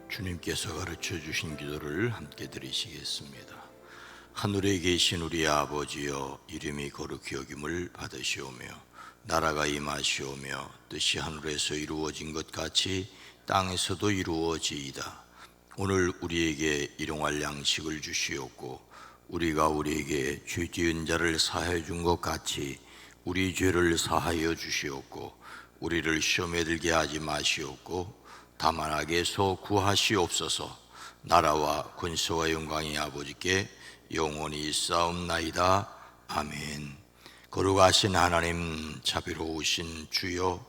주님께서 가르쳐 주신 기도를 함께 드리시겠습니다. 하늘에 계신 우리 아버지여, 이름이 거룩히 여김을 받으시오며 나라가 임하시오며 뜻이 하늘에서 이루어진 것 같이 땅에서도 이루어지이다. 오늘 우리에게 일용할 양식을 주시옵고 우리가 우리에게 죄 지은 자를 사하여 준 것 같이 우리 죄를 사하여 주시옵고 우리를 시험에 들게 하지 마시옵고 다만 악에서 구하시옵소서. 나라와 권세와 영광이 아버지께 영원히 있사옵나이다. 아멘. 거룩하신 하나님, 자비로우신 주여,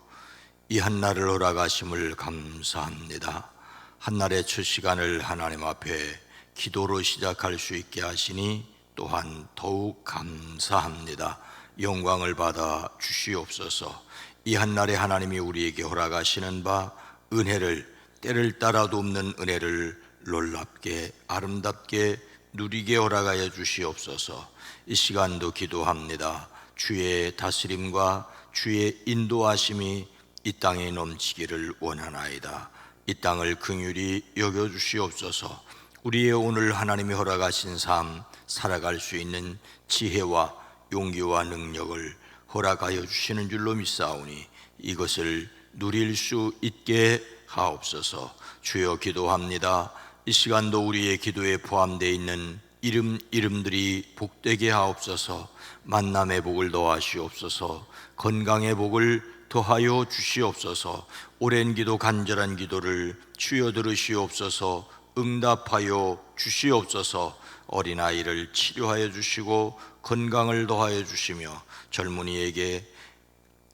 이 한날을 허락하심을 감사합니다. 한날의 첫 시간을 하나님 앞에 기도로 시작할 수 있게 하시니 또한 더욱 감사합니다. 영광을 받아 주시옵소서. 이 한날에 하나님이 우리에게 허락하시는 바 은혜를, 때를 따라도 없는 은혜를 놀랍게 아름답게 누리게 허락하여 주시옵소서. 이 시간도 기도합니다. 주의 다스림과 주의 인도하심이 이 땅에 넘치기를 원하나이다. 이 땅을 긍휼히 여겨 주시옵소서. 우리의 오늘 하나님이 허락하신 삶 살아갈 수 있는 지혜와 용기와 능력을 허락하여 주시는 줄로 믿사오니 이것을 누릴 수 있게 하옵소서. 주여, 기도합니다. 이 시간도 우리의 기도에 포함되어 있는 이름들이 복되게 하옵소서. 만남의 복을 더하시옵소서. 건강의 복을 더하여 주시옵소서. 오랜 기도, 간절한 기도를 주여 들으시옵소서. 응답하여 주시옵소서. 어린아이를 치료하여 주시고 건강을 더하여 주시며 젊은이에게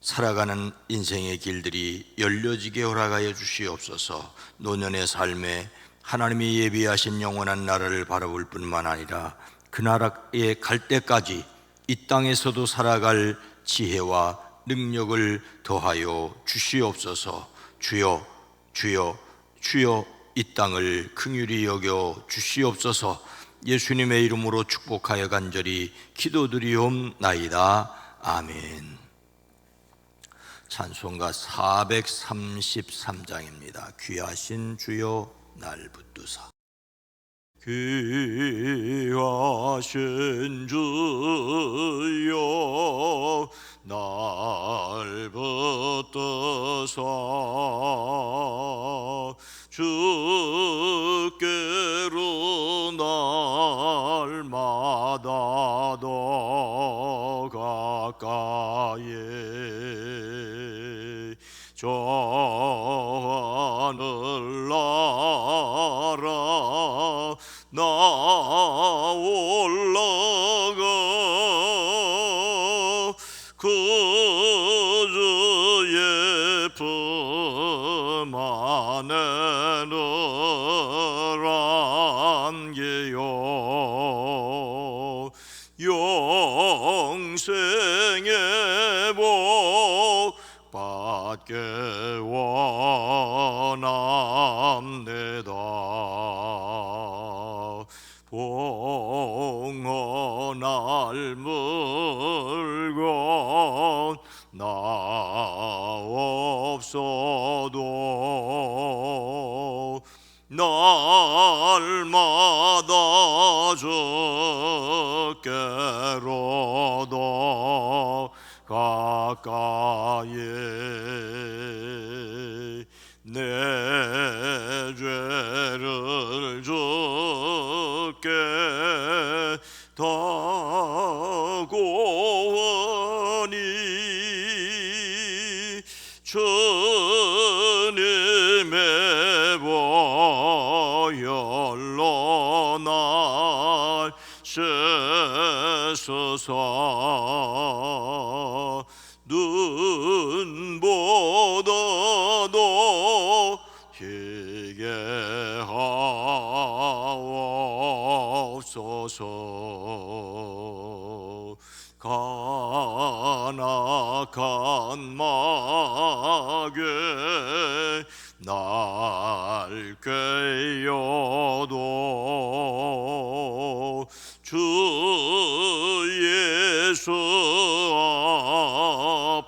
살아가는 인생의 길들이 열려지게 허락하여 주시옵소서. 노년의 삶에 하나님이 예비하신 영원한 나라를 바라볼 뿐만 아니라 그 나라에 갈 때까지 이 땅에서도 살아갈 지혜와 능력을 더하여 주시옵소서. 주여, 주여, 주여, 이 땅을 긍휼히 여겨 주시옵소서. 예수님의 이름으로 축복하여 간절히 기도드리옵나이다. 아멘. 찬송가 433장입니다. 귀하신 주여 날 붙드사. 귀하신 주여 날 붙드사 주께로 날마다 더 가까이 저 하늘 나라 나 올라가 그 주의 품 안에 늘 안겨요. 영생의 복 받게 원합니다. 봉헌할 물건 나 없어도 날마다 주께로도 가까이 내 죄를 주께 다 고하니 주님의 보혈로 날 씻으사 눈보다도 희게 하옵소서. 간악한 마귀 날 꾀어도 주 예수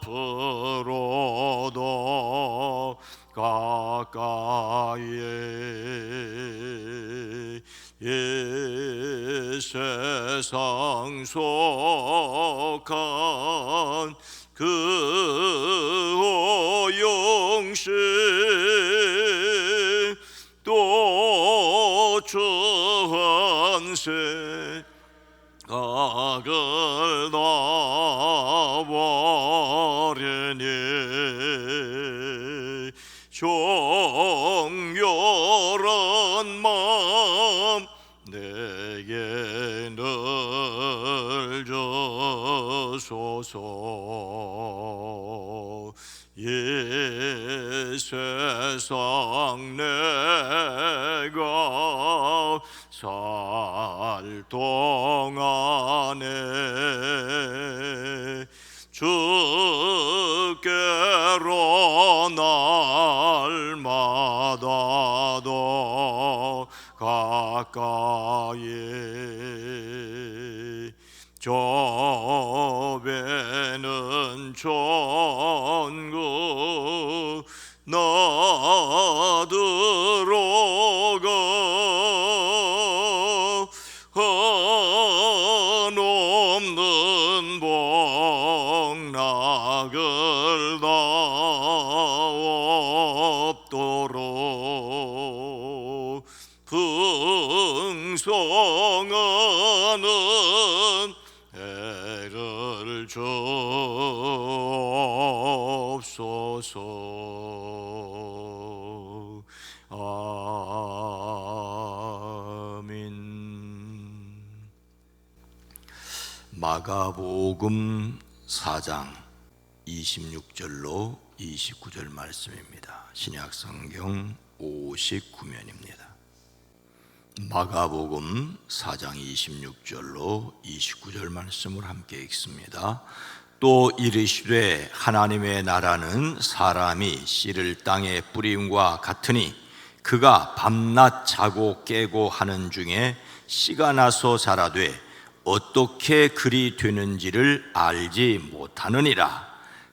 앞으로도 가까이 세상 속한 그 오용신 또 전세 각을 나버리니 정결한 마음 내게 늘 주소서. 이 세상 내가 살 동안에 주께로 날마다 더 가까이 저 배는 천국 나 들어가 한없는 복락을 다 없도록 풍성하는 애를 주옵소서. 아멘. 마가복음 4장 26절로 29절 말씀입니다. 신약성경 59면입니다. 마가복음 4장 26절로 29절 말씀을 함께 읽습니다. 또 이르시되 하나님의 나라는 사람이 씨를 땅에 뿌림과 같으니 그가 밤낮 자고 깨고 하는 중에 씨가 나서 자라되 어떻게 그리 되는지를 알지 못하느니라.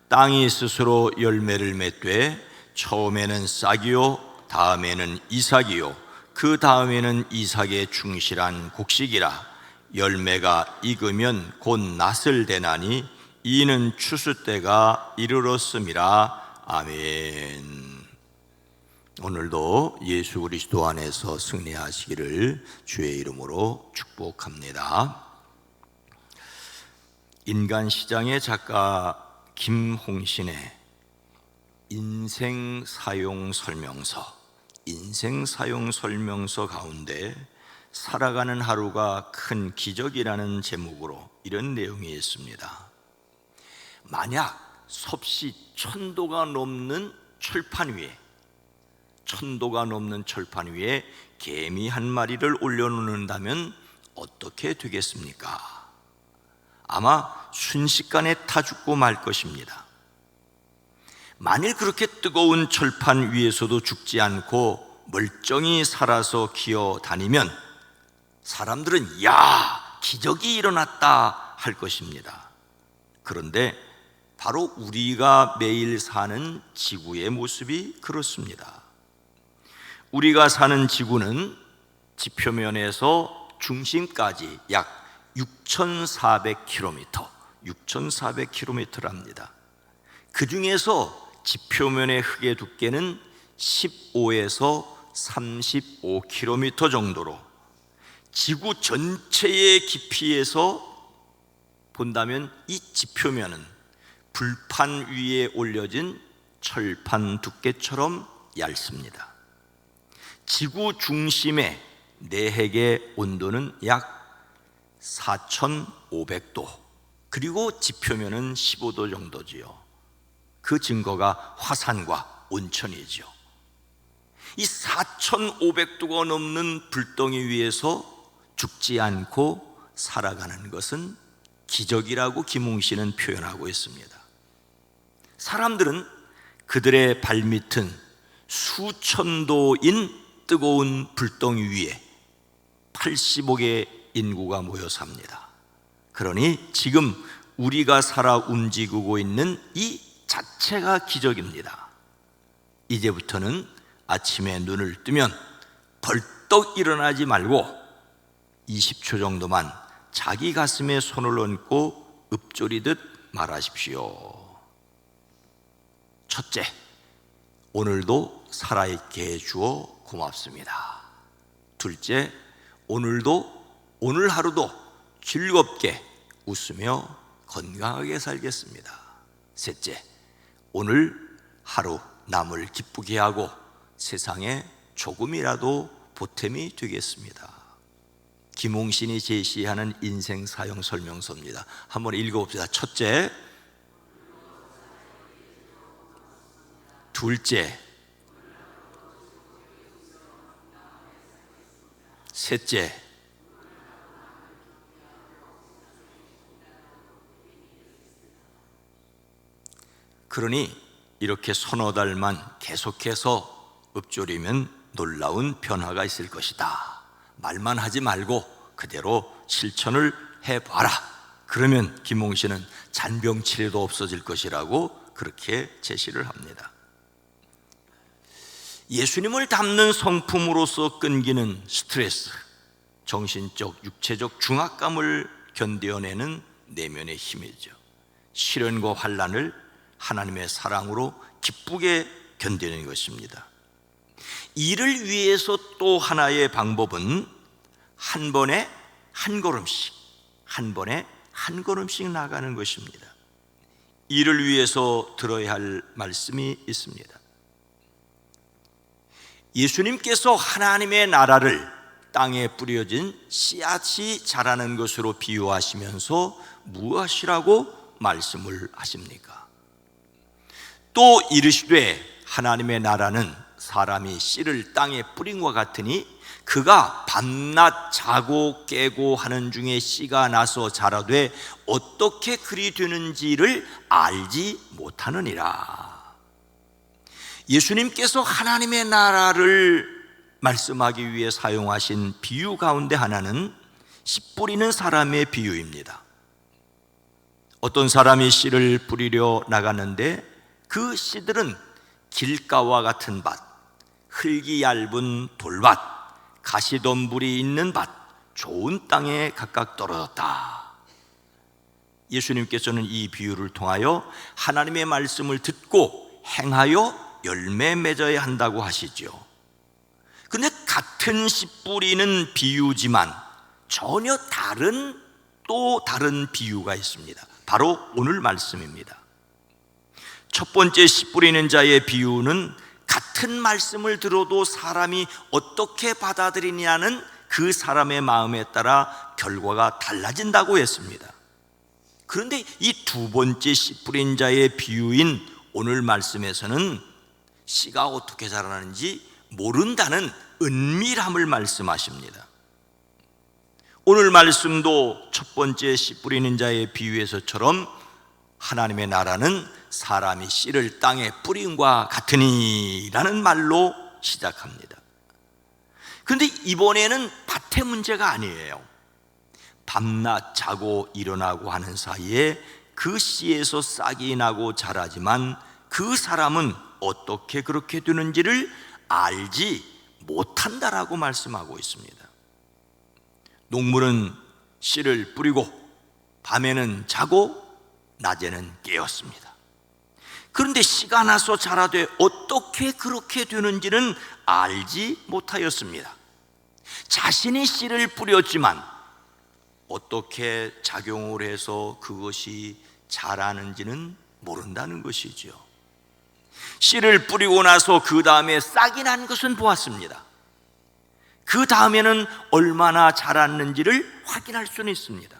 땅이 스스로 열매를 맺되 처음에는 싹이요 다음에는 이삭이요 그 다음에는 이삭의 충실한 곡식이라. 열매가 익으면 곧 낫을 대나니 이는 추수 때가 이르렀음이라. 아멘. 오늘도 예수 그리스도 안에서 승리하시기를 주의 이름으로 축복합니다. 인간시장의 작가 김홍신의 인생 사용 설명서 가운데 살아가는 하루가 큰 기적이라는 제목으로 이런 내용이 있습니다. 만약 섭씨 1000도가 넘는 철판 위에 개미 한 마리를 올려놓는다면 어떻게 되겠습니까? 아마 순식간에 타 죽고 말 것입니다. 만일 그렇게 뜨거운 철판 위에서도 죽지 않고 멀쩡히 살아서 기어 다니면 사람들은 야, 기적이 일어났다 할 것입니다. 그런데 바로 우리가 매일 사는 지구의 모습이 그렇습니다. 우리가 사는 지구는 지표면에서 중심까지 약 6,400km랍니다. 그 중에서 지표면의 흙의 두께는 15에서 35km 정도로 지구 전체의 깊이에서 본다면 이 지표면은 불판 위에 올려진 철판 두께처럼 얇습니다. 지구 중심의 내핵의 온도는 약 4,500도, 그리고 지표면은 15도 정도지요. 그 증거가 화산과 온천이죠. 이 4,500도가 넘는 불덩이 위에서 죽지 않고 살아가는 것은 기적이라고 김홍신은 표현하고 있습니다. 사람들은 그들의 발밑은 수천도인 뜨거운 불덩이 위에 80억의 인구가 모여 삽니다. 그러니 지금 우리가 살아 움직이고 있는 이 자체가 기적입니다. 이제부터는 아침에 눈을 뜨면 벌떡 일어나지 말고 20초 정도만 자기 가슴에 손을 얹고 읊조리듯 말하십시오. 첫째, 오늘도 살아있게 해주어 고맙습니다. 둘째, 오늘도 오늘 하루도 즐겁게 웃으며 건강하게 살겠습니다. 셋째, 오늘 하루 남을 기쁘게 하고 세상에 조금이라도 보탬이 되겠습니다. 김홍신이 제시하는 인생 사용 설명서입니다. 한번 읽어봅시다. 첫째, 둘째, 셋째. 그러니 이렇게 서너 달만 계속해서 읊조리면 놀라운 변화가 있을 것이다. 말만 하지 말고 그대로 실천을 해봐라. 그러면 김홍신은 잔병 치레도 없어질 것이라고 그렇게 제시를 합니다. 예수님을 닮는 성품으로서 끊기는 스트레스, 정신적, 육체적 중압감을 견뎌내는 내면의 힘이죠. 시련과 환난을 하나님의 사랑으로 기쁘게 견디는 것입니다. 이를 위해서 또 하나의 방법은 한 번에 한 걸음씩, 한 번에 한 걸음씩 나가는 것입니다. 이를 위해서 들어야 할 말씀이 있습니다. 예수님께서 하나님의 나라를 땅에 뿌려진 씨앗이 자라는 것으로 비유하시면서 무엇이라고 말씀을 하십니까? 또 이르시되 하나님의 나라는 사람이 씨를 땅에 뿌린 것 같으니 그가 밤낮 자고 깨고 하는 중에 씨가 나서 자라되 어떻게 그리 되는지를 알지 못하느니라. 예수님께서 하나님의 나라를 말씀하기 위해 사용하신 비유 가운데 하나는 씨 뿌리는 사람의 비유입니다. 어떤 사람이 씨를 뿌리려 나가는데 그 씨들은 길가와 같은 밭, 흙이 얇은 돌밭, 가시덤불이 있는 밭, 좋은 땅에 각각 떨어졌다. 예수님께서는 이 비유를 통하여 하나님의 말씀을 듣고 행하여 열매 맺어야 한다고 하시죠. 그런데 같은 씨 뿌리는 비유지만 전혀 다른 또 다른 비유가 있습니다. 바로 오늘 말씀입니다. 첫 번째 씨 뿌리는 자의 비유는 같은 말씀을 들어도 사람이 어떻게 받아들이냐는 그 사람의 마음에 따라 결과가 달라진다고 했습니다. 그런데 이 두 번째 씨 뿌린 자의 비유인 오늘 말씀에서는 씨가 어떻게 자라는지 모른다는 은밀함을 말씀하십니다. 오늘 말씀도 첫 번째 씨 뿌리는 자의 비유에서처럼 하나님의 나라는 사람이 씨를 땅에 뿌림과 같으니 라는 말로 시작합니다. 그런데 이번에는 밭의 문제가 아니에요. 밤낮 자고 일어나고 하는 사이에 그 씨에서 싹이 나고 자라지만 그 사람은 어떻게 그렇게 되는지를 알지 못한다라고 말씀하고 있습니다. 농부는 씨를 뿌리고 밤에는 자고 낮에는 깨었습니다. 그런데 씨가 나서 자라되 어떻게 그렇게 되는지는 알지 못하였습니다. 자신이 씨를 뿌렸지만 어떻게 작용을 해서 그것이 자라는지는 모른다는 것이죠. 씨를 뿌리고 나서 그 다음에 싹이 난 것은 보았습니다. 그 다음에는 얼마나 자랐는지를 확인할 수는 있습니다.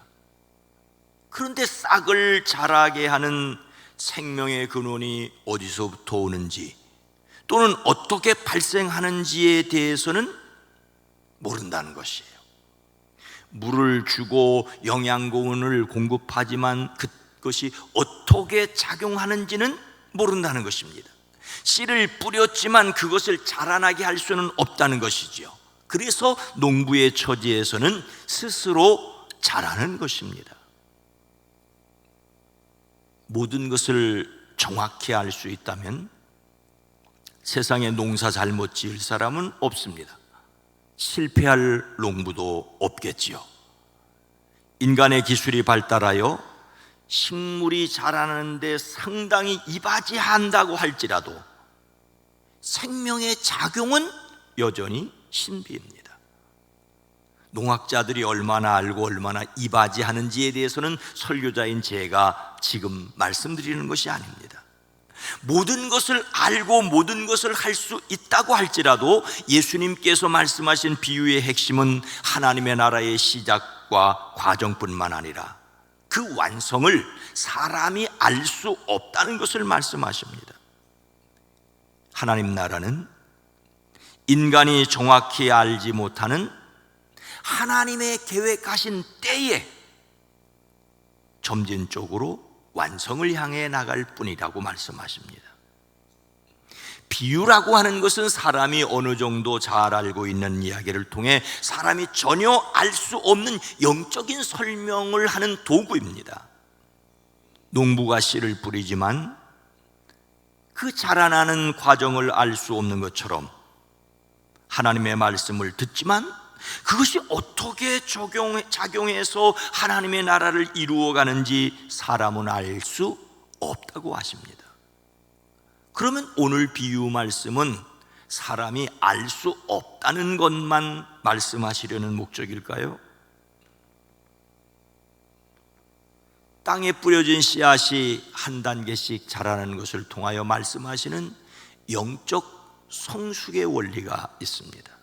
그런데 싹을 자라게 하는 생명의 근원이 어디서부터 오는지 또는 어떻게 발생하는지에 대해서는 모른다는 것이에요. 물을 주고 영양분을 공급하지만 그것이 어떻게 작용하는지는 모른다는 것입니다. 씨를 뿌렸지만 그것을 자라나게 할 수는 없다는 것이죠. 그래서 농부의 처지에서는 스스로 자라는 것입니다. 모든 것을 정확히 알 수 있다면 세상에 농사 잘못 지을 사람은 없습니다. 실패할 농부도 없겠지요. 인간의 기술이 발달하여 식물이 자라는데 상당히 이바지한다고 할지라도 생명의 작용은 여전히 신비입니다. 농학자들이 얼마나 알고 얼마나 이바지하는지에 대해서는 설교자인 제가 지금 말씀드리는 것이 아닙니다. 모든 것을 알고 모든 것을 할 수 있다고 할지라도 예수님께서 말씀하신 비유의 핵심은 하나님의 나라의 시작과 과정뿐만 아니라 그 완성을 사람이 알 수 없다는 것을 말씀하십니다. 하나님 나라는 인간이 정확히 알지 못하는 하나님의 계획하신 때에 점진적으로 완성을 향해 나갈 뿐이라고 말씀하십니다. 비유라고 하는 것은 사람이 어느 정도 잘 알고 있는 이야기를 통해 사람이 전혀 알 수 없는 영적인 설명을 하는 도구입니다. 농부가 씨를 뿌리지만 그 자라나는 과정을 알 수 없는 것처럼 하나님의 말씀을 듣지만 그것이 어떻게 작용해서 하나님의 나라를 이루어가는지 사람은 알 수 없다고 하십니다. 그러면 오늘 비유 말씀은 사람이 알 수 없다는 것만 말씀하시려는 목적일까요? 땅에 뿌려진 씨앗이 한 단계씩 자라는 것을 통하여 말씀하시는 영적 성숙의 원리가 있습니다.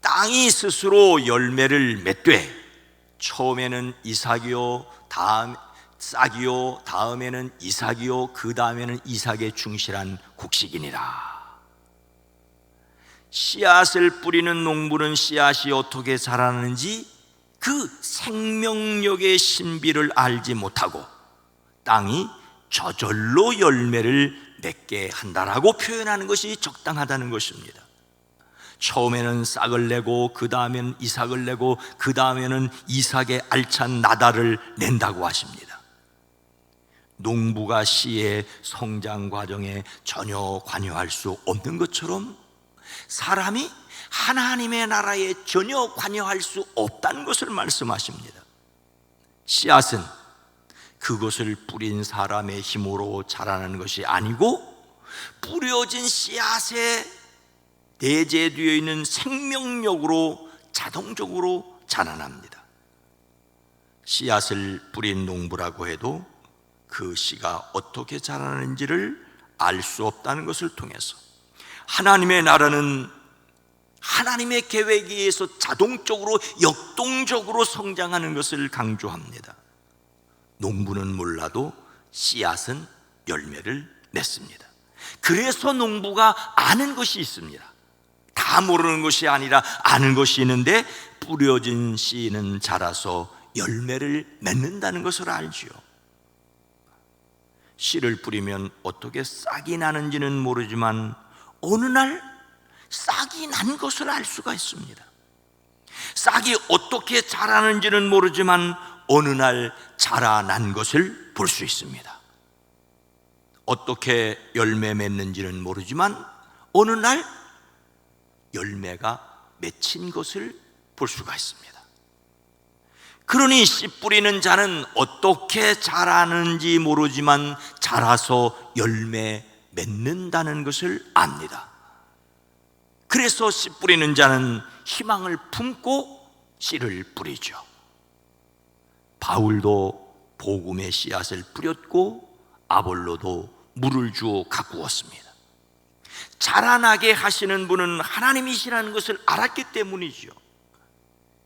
땅이 스스로 열매를 맺되 처음에는 이삭이요, 싹이요, 다음에는 이삭이요, 그 다음에는 이삭에 충실한 곡식이니라. 씨앗을 뿌리는 농부는 씨앗이 어떻게 자라는지 그 생명력의 신비를 알지 못하고 땅이 저절로 열매를 맺게 한다라고 표현하는 것이 적당하다는 것입니다. 처음에는 싹을 내고 그 다음에는 이삭을 내고 그 다음에는 이삭의 알찬 나달을 낸다고 하십니다. 농부가 씨의 성장 과정에 전혀 관여할 수 없는 것처럼 사람이 하나님의 나라에 전혀 관여할 수 없다는 것을 말씀하십니다. 씨앗은 그것을 뿌린 사람의 힘으로 자라는 것이 아니고 뿌려진 씨앗에 내재되어 있는 생명력으로 자동적으로 자라납니다. 씨앗을 뿌린 농부라고 해도 그 씨가 어떻게 자라는지를 알 수 없다는 것을 통해서 하나님의 나라는 하나님의 계획에 의해서 자동적으로 역동적으로 성장하는 것을 강조합니다. 농부는 몰라도 씨앗은 열매를 맺습니다. 그래서 농부가 아는 것이 있습니다. 다 모르는 것이 아니라 아는 것이 있는데 뿌려진 씨는 자라서 열매를 맺는다는 것을 알지요. 씨를 뿌리면 어떻게 싹이 나는지는 모르지만 어느 날 싹이 난 것을 알 수가 있습니다. 싹이 어떻게 자라는지는 모르지만 어느 날 자라난 것을 볼 수 있습니다. 어떻게 열매 맺는지는 모르지만 어느 날 열매가 맺힌 것을 볼 수가 있습니다. 그러니 씨 뿌리는 자는 어떻게 자라는지 모르지만 자라서 열매 맺는다는 것을 압니다. 그래서 씨 뿌리는 자는 희망을 품고 씨를 뿌리죠. 바울도 복음의 씨앗을 뿌렸고 아볼로도 물을 주어 가꾸었습니다. 자라나게 하시는 분은 하나님이시라는 것을 알았기 때문이죠.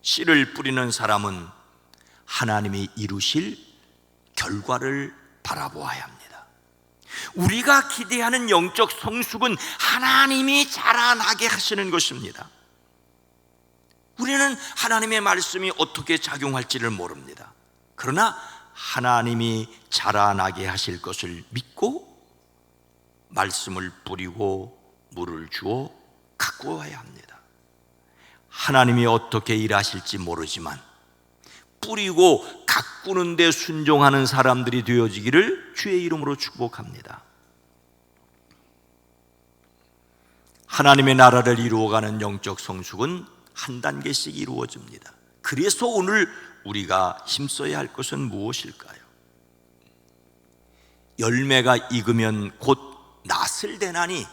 씨를 뿌리는 사람은 하나님이 이루실 결과를 바라보아야 합니다. 우리가 기대하는 영적 성숙은 하나님이 자라나게 하시는 것입니다. 우리는 하나님의 말씀이 어떻게 작용할지를 모릅니다. 그러나 하나님이 자라나게 하실 것을 믿고 말씀을 뿌리고 물을 주어 가꾸어야 합니다. 하나님이 어떻게 일하실지 모르지만 뿌리고 가꾸는 데 순종하는 사람들이 되어지기를 주의 이름으로 축복합니다. 하나님의 나라를 이루어가는 영적 성숙은 한 단계씩 이루어집니다. 그래서 오늘 우리가 힘써야 할 것은 무엇일까요? 열매가 익으면 곧 낫을 대나니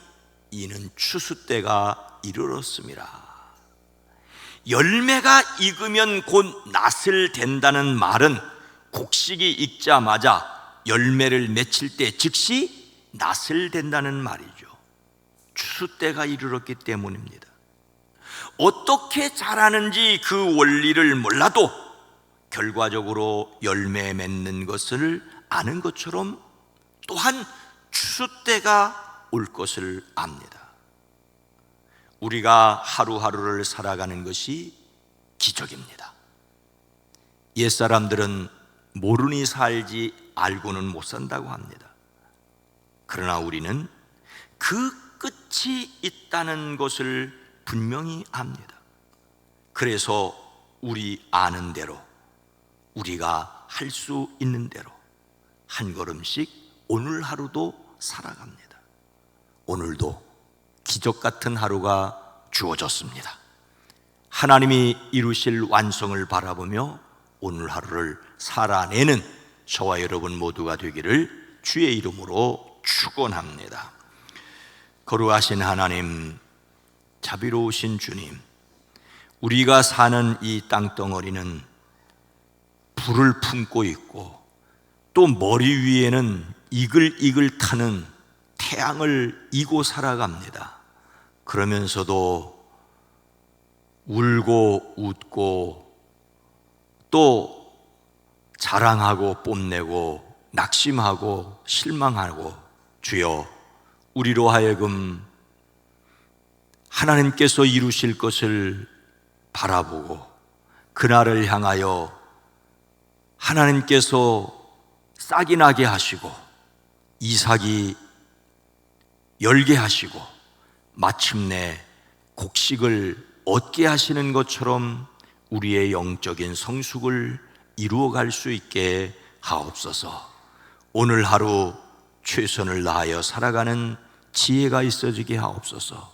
이는 추수 때가 이르렀습니다. 열매가 익으면 곧 낫을 된다는 말은 곡식이 익자마자 열매를 맺힐 때 즉시 낫을 된다는 말이죠. 추수 때가 이르렀기 때문입니다. 어떻게 자라는지 그 원리를 몰라도 결과적으로 열매 맺는 것을 아는 것처럼 또한 추수 때가 올 것을 압니다. 우리가 하루하루를 살아가는 것이 기적입니다. 옛사람들은 모르니 살지 알고는 못 산다고 합니다. 그러나 우리는 그 끝이 있다는 것을 분명히 압니다. 그래서 우리 아는 대로, 우리가 할 수 있는 대로 한 걸음씩 오늘 하루도 살아갑니다. 오늘도 기적 같은 하루가 주어졌습니다. 하나님이 이루실 완성을 바라보며 오늘 하루를 살아내는 저와 여러분 모두가 되기를 주의 이름으로 축원합니다. 거룩하신 하나님, 자비로우신 주님, 우리가 사는 이 땅덩어리는 불을 품고 있고 또 머리 위에는 이글이글 타는 태양을 이고 살아갑니다. 그러면서도 울고 웃고 또 자랑하고 뽐내고 낙심하고 실망하고, 주여 우리로 하여금 하나님께서 이루실 것을 바라보고 그날을 향하여 하나님께서 싹이 나게 하시고 이삭이 열게 하시고 마침내 곡식을 얻게 하시는 것처럼 우리의 영적인 성숙을 이루어갈 수 있게 하옵소서. 오늘 하루 최선을 다하여 살아가는 지혜가 있어지게 하옵소서.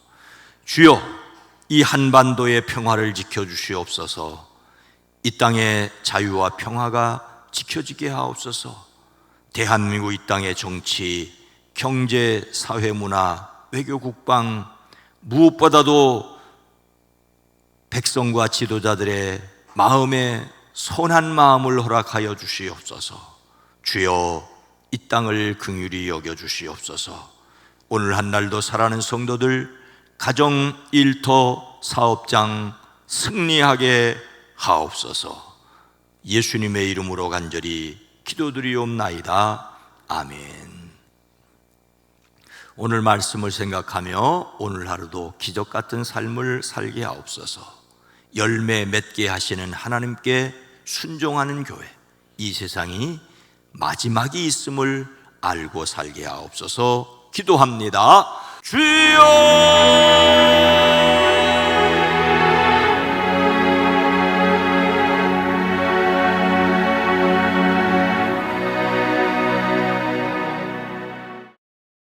주여, 이 한반도의 평화를 지켜주시옵소서. 이 땅의 자유와 평화가 지켜지게 하옵소서. 대한민국 이 땅의 정치, 경제, 사회, 문화, 외교, 국방, 무엇보다도 백성과 지도자들의 마음에 선한 마음을 허락하여 주시옵소서. 주여, 이 땅을 긍휼히 여겨 주시옵소서. 오늘 한 날도 살아가는 성도들 가정, 일터, 사업장 승리하게 하옵소서. 예수님의 이름으로 간절히 기도드리옵나이다. 아멘. 오늘 말씀을 생각하며 오늘 하루도 기적 같은 삶을 살게 하옵소서. 열매 맺게 하시는 하나님께 순종하는 교회, 이 세상이 마지막이 있음을 알고 살게 하옵소서. 기도합니다. 주여!